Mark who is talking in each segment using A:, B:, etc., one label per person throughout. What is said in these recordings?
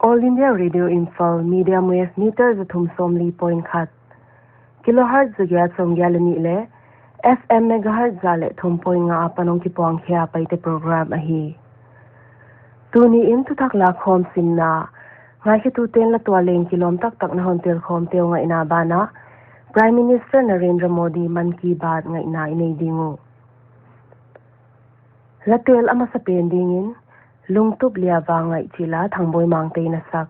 A: All India Radio Info Medium Wave Meter Zathum Somli Point Khat Kilohertz Zagya Songyalani Le FM Megahertz Zale Thum Point Nga Apanong Kipong Kya Paite Program Ahi Tuni in Tutak La Khom Sinna Ngai Hitu Ten La Tualeng Kilom Tak Tak Na Hontel Khom Teo Nga Inabana Prime Minister Narendra Modi Man Ki Baat Nga Ina Inay Dingu Latel Ama Sa Pendingin Lungtub liawa ngai chila thangboi mangte na sak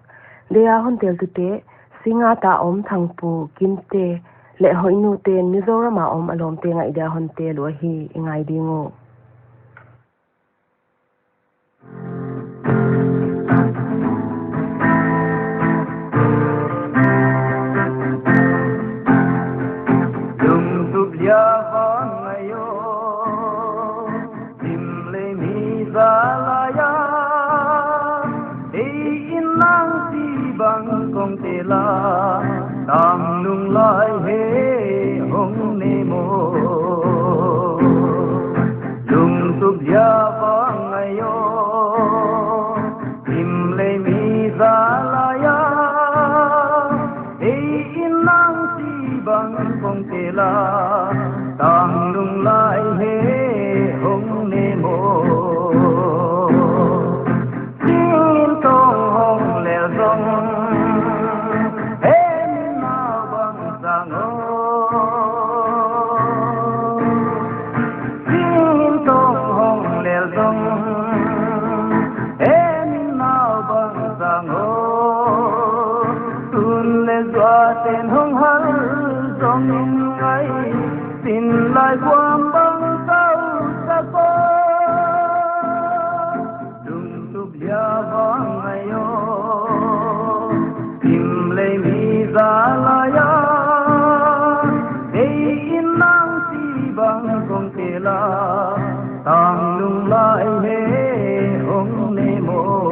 A: leya hontel tute singa ta om thangpu kimte le hoinu te Mizoram om alom te ngai da hontel wa hi ingai dingo
B: lungtub liawa ngayo dimle mi zalaya bang kong tela tam lung lai he hong ne mo lung tub ya bang ayo im le mi za la ya e inang si bang kong tela tam lung lai he hong ne mo sing tong hong le zong tên hung hăng trong ngày xin lại quang băng cao xa cô đừng tụp ya vang ngày yo tìm lấy mi ra la ya để in nang si băng không thể la tang lung lại he hong ne mo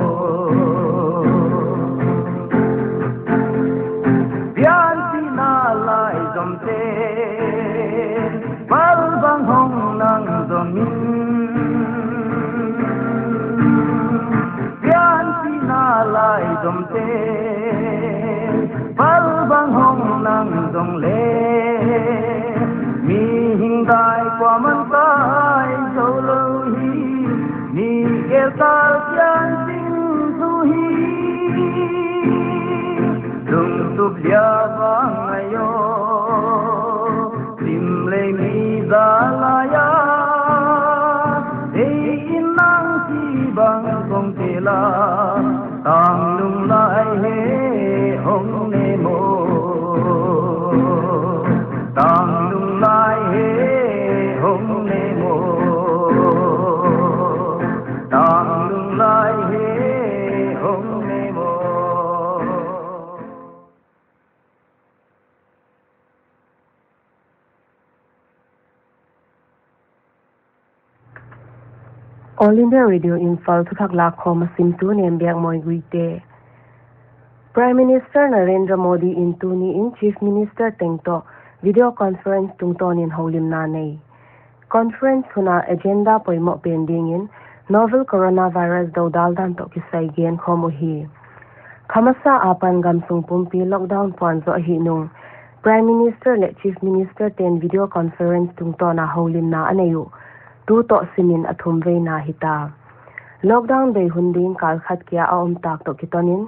B: bal bang hong nang zon min bian si na lai zom te bal bang hong nang zong le mi hing dai qua man sai zo lo hi ni ke ta chiang sin su hi dung tu bia bang ayo Zalaya Ei nang si bang kong tela tang lung lai he hong ne mo tang lung lai he hong ne mo tang lung lai he hong ne mo
A: All India Radio Info Tutak La Khom Simtu Nembiak Moi Guite Prime Minister Narendra Modi in Tuni in Chief Minister Tengto Video Conference Tungton in Holim Nanei Conference Huna Agenda Poimo Pending in Novel Coronavirus Daudaldan Tokisai Gen Khomohi Khamasa Apan Gamsung Pumpi Lockdown Ponzo Ahinung Prime Minister le Chief Minister Ten Video Conference Tungtona Holim Na Aneyu tu to simin athum ve na hita lockdown be hunding kal khat kya aum tak to kitonin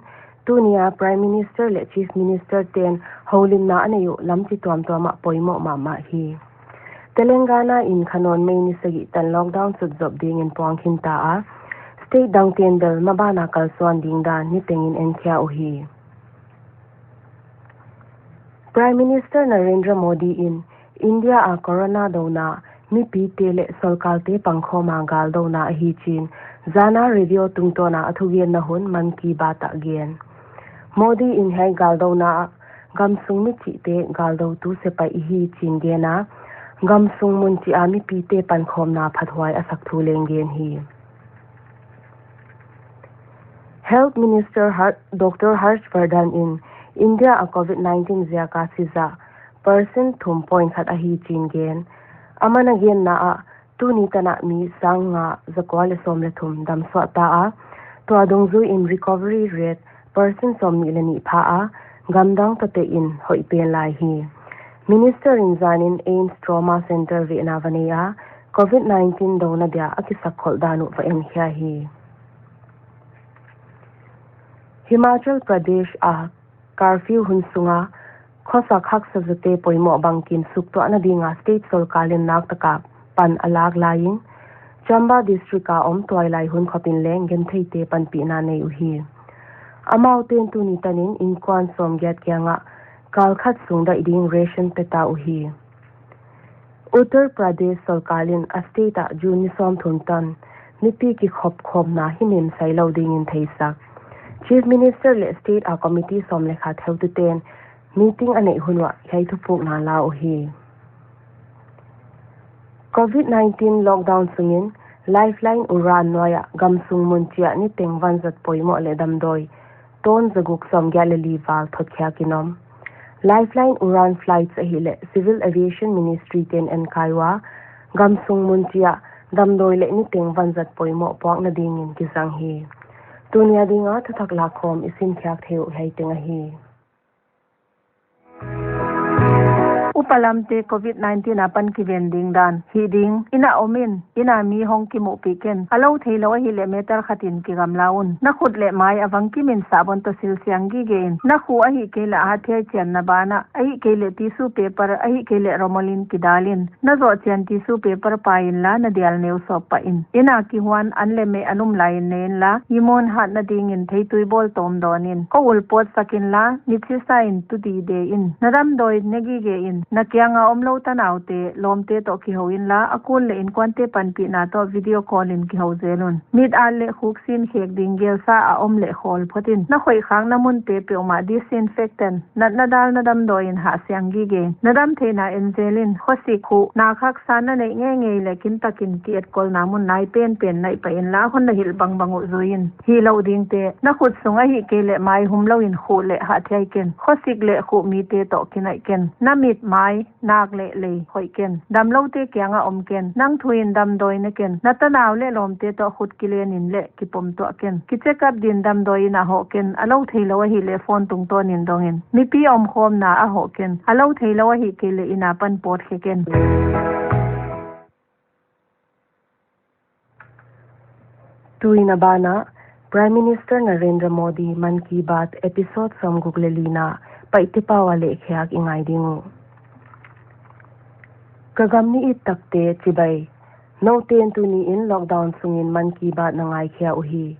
A: tunia Prime Minister le Chief Minister ten holin na anayu lamchi tom toma poimo mama hi Telangana in khanon me ni sagi tan lockdown sut job ding in pongkhin ta a state dang tendel mabana kal swan ding da ni tengin en kya uhi Prime Minister Narendra Modi in India a corona dona mi pi tele solkal te pangkho mangal do na hi chin zana radio tungtona athugen na hun man ki bata gen Modi in hai gal do na gamsung mi chi te gal do tu se pai hi chin ge na gamsung mun chi ami pi te pankhom na phathwai asak thu leng gen hi Health Minister Dr. Harshvardhan in India a COVID-19 zia ka siza person thum point khat a hi chin gen amana gen na a tu ni tana mi sang nga zakwal som le thum dam swa ta a to adong zu in recovery rate person som ni le ni pha a gamdang tate in hoi pen lai hi Minister in Zanin AIMS Trauma Center Vinavania COVID-19 dona dia akisak khol danu fa en khia hi Himachal Pradesh a curfew hunsunga khosa khak sajate poimo bangkin sukto anadinga state sarkalin naktaka pan alag laing Chamba district a om toilai hun khopin leng gen theite pan pi na nei uhi amauten tu ni tanin inkwan som gyat kyanga kalkhat sungda iding ration peta uhi Uttar Pradesh sarkalin a state a juni som thuntan nipi ki khop na hinim sailo ding in theisak Chief Minister le State a committee som lekha theutu ten meeting ane hunwa khai thupuk na la uhi COVID-19 lockdown sungin lifeline uran noya gamsung munchia ni tengwan zat poimo le damdoi ton zaguk som galili wal thokhya kinom lifeline uran flights a hile civil aviation ministry ten en kaiwa gamsung munchia damdoi le ni tengwan zat poimo pok na ding in kisang hi Tunia dinga tatak lakom isin kyak theu hai tenga hi
C: Upalamte COVID-19 apan ki vending dan hiding ina omin ina mi hong ki mo piken alo thailo hi le meter khatin ki gamlaun na khut le mai awang ki min sabon to sil siang gi gen na khu a hi ke la ha the chen na bana ai ke le tissue paper ai ke le romolin ki dalin na zo chen tissue paper pain la na dial neu so pa in ina ki huan an le me anum lain nen la imon hat na ding in thei tui bol tom donin ko ul pot sakin la ni chi sign tu di de in nadam doi negi ge in na kyanga omlo tanaute lomte to ki hoin la akul le in kwante panpi na to video call in ki ho zelun mid al le khuksin khek dingel sa a om le khol photin na khoi khang na mun pe pe ma disinfectant na dal na dam do in ha syang gi ge na dam the na enzelin khosi khu na khak san na nei nge nge le kin takin ki et kol na mun nai pen nai pa in la hon na hil bang bangu zuin hi lo ding te na khut sunga hi ke le mai hum lo in khu le ha thai ken khosik le khu mi te to kinai ken na mit mai nak le hoi ken dam lo te kyanga om ken nang thuin dam doi ne ken natanaw le lom te to khut kilen in le ki pom to ken ki check up din dam doi na ho ken alo theilo hi le phone tung to nin dongin mi pi om khom na a ho ken alo theilo hi ke le ina pan pot he ken
A: tuina bana Prime Minister Narendra Modi Man Ki Baat episode som Google Lina paitipa wale khyak ingai dingu Kagamni itakte chibai no ten tu ni in lockdown sungin Man Ki Baat nangai khya uhi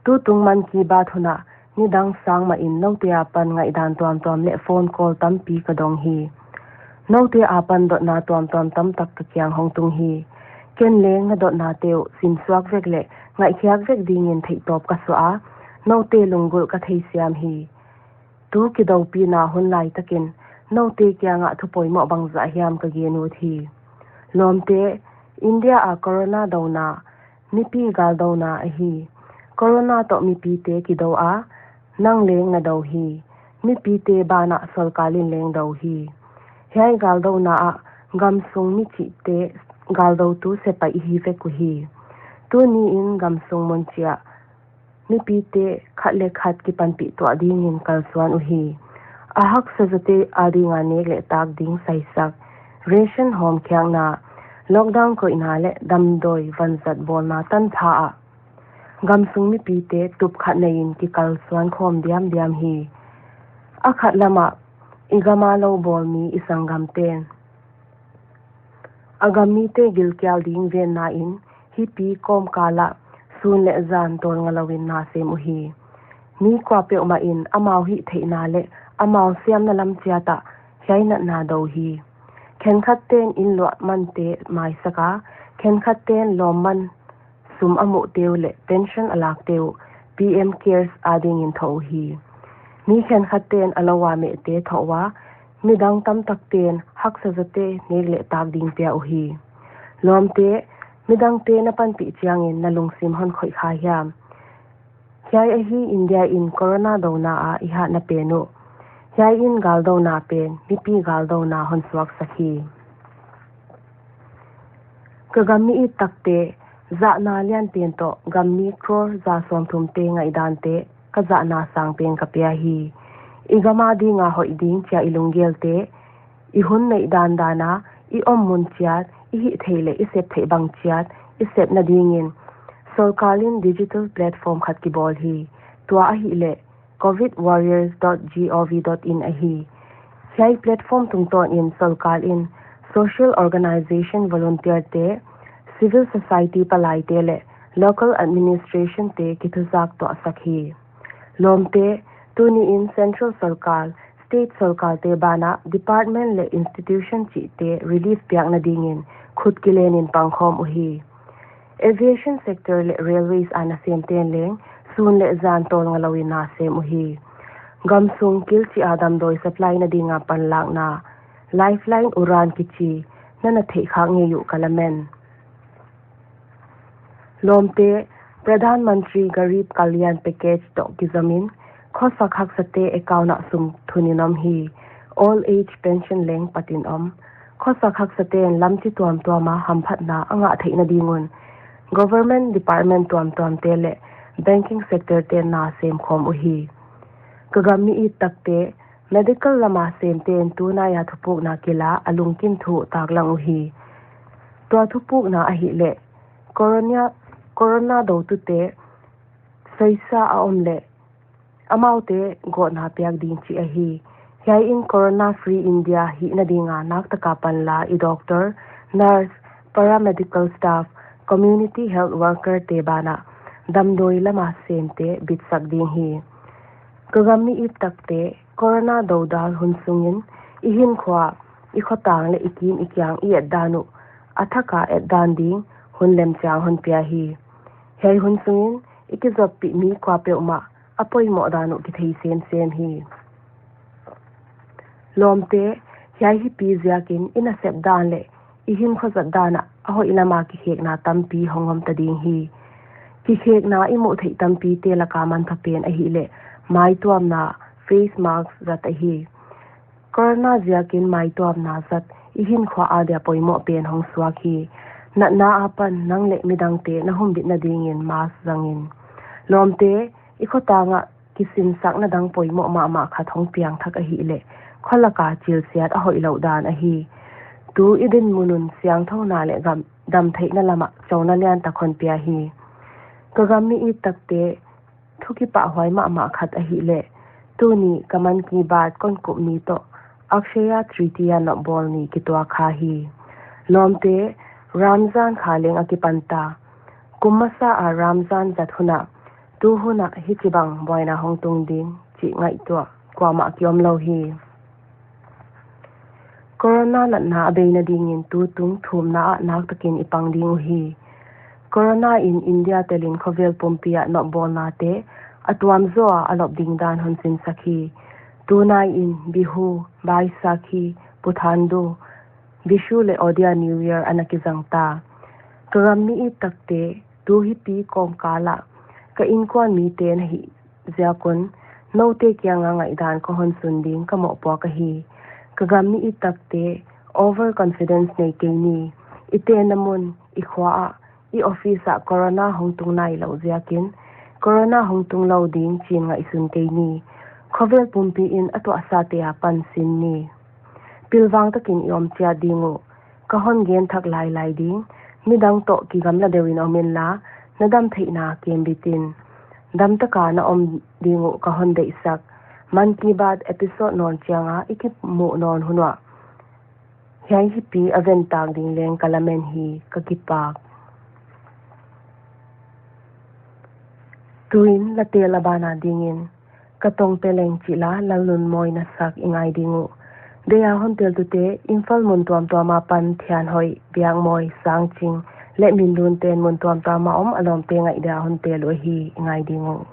A: tu tung Man Ki Baat huna ni dang sang ma in no te apan ngai dan tom le phone call tam pi kadong hi no te apan dot na tom tam tak ka kyang hong tung hi ken leng na dot na teu sin swak vek le ngai khyak vek ding in thei top ka so a no te lungul ka thei siam hi tu ki do pi na hun lai takin no te kya nga thupoi mo bang za hiam ka ge nu thi lom te India a corona dona mi pi gal dona a hi corona to mi pi te ki do a nang leng na do hi mi pi te bana sarkalin leng do hi hai gal dona a gam sung mi chi te gal do tu se pai hi ve ku hi tu ni in gam sung mon chia mi pi te khat le khat ki pan pi to ading in kal swan u hi ahak sajate adinga ne le tak ding saisak ration home khyang na lockdown ko inale damdoi vanzat bol na tan tha a gamsung mi pi te tup khat nei in ki kal swan khom diam hi akhat lama igama lo bol mi isangam ten agami te gil kyal ding ven na in hi pi kom kala sun le zan tol ngalawin na sem u hi mi kwa pe ma in amau hi theina le amau siam na lam chiata haina na do hi khen khatten in lo man te mai saka khen khatten lo man sum amu teu le pension alak teu PM cares ading in tho hi mi khen khatten alawa me te thowa midang tam tak ten hak sajate ne le tak ding pia u hi lom te midang te na pan pi chiang in nalung sim hon khoi kha hiam Yai ahi India in corona do na a iha na penu. Yai in gal do na pen, mipi gal do na hon swak sakhi. Kagami I takte, za na lian pen to, gamni kror za som thum te nga idante, ka za na sang pen kapya hi. Igama di nga ho iding chia ilunggel te, ihun na idan dana, I mun chiat, ihi theile isep thei bang chiat, isep na dingin. Solkalin digital platform khat ki bol hi, tua ahi le, covidwarriors.gov.in ahi. Yai platform tungton in Solkalin, social organization volunteer te, civil society palai te le, local administration te kituzak to asakhi. Lom te, tuni in central Solkal, state Solkal te bana, department le institution chi te relief piak na dingin, khud kilenin pangkhom uhi. Aviation sector le railways ana sem ten leng, sun le zan tol nga lawin na sem uhi. Gamsung kil chi adam doi supply na dinga panlak na, lifeline uran kichi, na thei khak nge yu kalamen. Lomte, Pradhan Mantri Garib Kalyan Package to gizamin, khosak hak sate ekauna sum thuninam hi, all age pension leng patin khosak hak sate lamchi tuam tuama hamphat na anga thei na dingun. Government department tuam tele, banking sector te na sem khom uhi. Kagami I takte, medical lama sem ten tu na ya thupuk na kila alungkin thu taklang uhi. Tua thupuk na ahi le, corona do tu te, saisa aom le, amau te go na piak din chi ahi. Yai in Corona Free India hi na dinga naktaka panla I doctor, nurse, paramedical staff, community health worker te bana, damdoi lama sem te bitsak ding hi. Kagami I takte, corona do dal hunsungin, ihin khwa, ikhotang le ikim ikyang I danu, athaka dan ding, hun lem chang hun pia hi. Hei hunsungin, ikizop pi mi kwa pe uma, apoy mo danu ki thei sem hi. Lomte, yai hi pi ziakin ina sep dan le, ihin khozat dana, aho ilama ki khek na tampi hongom tading hi. Ki khek na imu thei tampi te lakaman thapen ahi le, mai tuam na face mask zat ahi. Corona ziakin mai tuam na zat, ihin khwa adya poy mo pen hong swak hi. Na apan nang le midang te na humbit na dingin mask zangin. Lomte, ikhota nga kisin sak na dang poy mo ma khat hong piang thak ahi le, kholaka chil siat ahoy lo dan ahi. Tu idin munun siang thau na le gam dam thei na lama chawna lian takhon pia hi. Kagami I takte, thuki pa hoi ma khat ahi le, tu ni kaman ki baat kon kup ni to, Akshaya Tritiya no bol ni kitwa kha hi. Lomte, Ramzan khaleng akipanta, kumasa a Ramzan zathuna, tu huna hichibang boina hongtung din, chi ngai to, kwa ma kiom lo hi. Corona na abeina dingin tu tung thum na nak takin ipang ding hi. Corona in India telin khovel pumpia no bol na te, atwam zoa alop ding dan hon sin sakhi. Tunai in Bihu, Baisakhi, Puthandu, Vishu le Odia New Year anakizang ta. Kagami I takte, tu hi pi kom kala, ka inkwan mi ten hi ziakun, no te kya nga idan ko hon sunding ka mo po ka hi. Kagami I takte, overconfidence na ikini, ite namun ikhwaa, I office corona hongtung na ilaw ziakin, corona hongtung law ding chin nga isun kini, khovel pumpi in ato asate pansin ni. Pilwang takin iom tia dingo, kahon gen thak lai ding, midang to ki gamla dewin omin la, nadam thei na kembitin. Dam taka na om dingo kahon de isak, man ki bad episode non chianga ikip mu non hunwa. Yai hi pi aventag ding leng kalamen hi kakipak. Tuin la tela bana dingin, katong peleng chila lalun moy na sak ingay dingo. Deya hontel tute infal mun tuam tuama pan thian hoi biang moy sang ching le min lun ten mun tuam tuama alom te ngai da hontel o hi ingay dingo.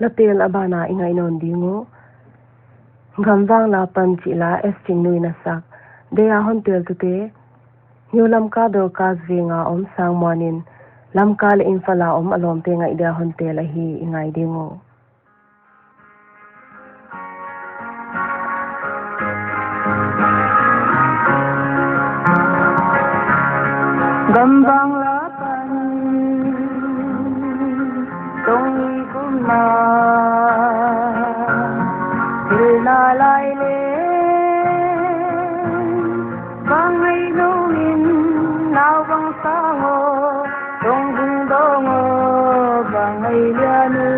A: latel abana ingai non dingo gamwang la pan chi la esting nui na sak deya hontel tu te nyolam ka dor ka zwenga om sang monin lamka le infala om alom te ngai da hontel a hi ingai dingo
B: gambang lapan tongi kuma hilna lai le bangai nuin nao bang sango tong ding dongo bangai lianu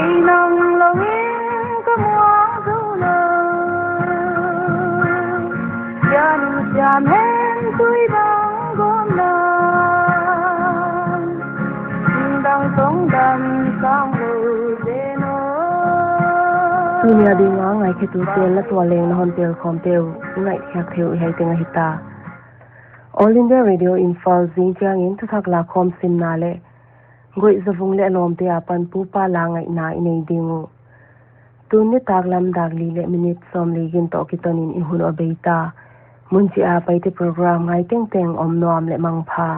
B: inang longin kamuang dula yan jam hen tui bang gom na dang tong dam sang lu deno
A: Dunia dinga ngai ke tu tel la to leng na hontel khomtel ngai khak theu hai tenga hita All India Radio Infal Zinjang in tu thak la khom sim na le goi zavung le lom te apan pu pa la ngai na inei dingu tu ni tak lam dak li le minute som li gin to ki tonin i hun obeita munchi a pai te program ngai teng teng om nom le mang pha